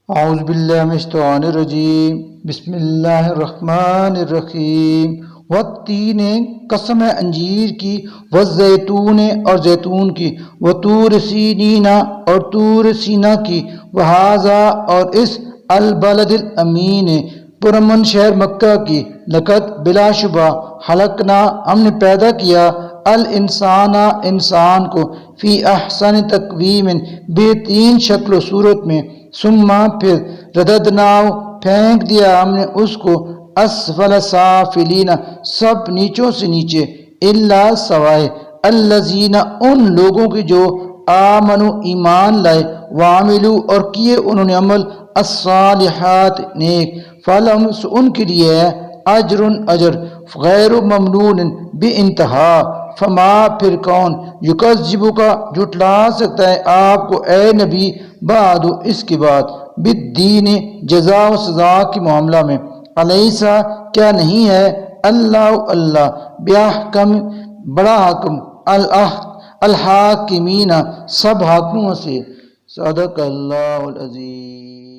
اعوذ باللہ من الشیطان الرجیم بسم اللہ الرحمن الرحیم والتین قسم ہے انجیر کی، والزیتون اور زیتون کی، وطور سینین اور طور سینا کی، وہذا اور اس البلد الامین پرامن شہر مکہ کی، لقد بلا شبہ خلقنا ہم نے پیدا کیا الانسان انسان کو فی احسن تقویم بہترین شکل و صورت میں، ثم پھر رددناہ پھینک دیا ہم نے اس کو اسفل سافلین سب نیچوں سے نیچے، الا سوائے الذین ان لوگوں کی جو آمنو ایمان لائے، وعملو اور کیے انہوں نے عمل الصالحات نیک، فلہم ان کے لیے ہے اجر اجر غیر ممنون بے انتہا، فما پھر کون یکذبو کا جھٹلا سکتا ہے آپ کو اے نبی بعد اس کے بعد بالدین جزا و سزا کے معاملہ میں، علیسا کیا نہیں ہے اللہ بیاحکم بڑا حکم الحاکمین سب حاکموں سے، صدق اللہ العظیم۔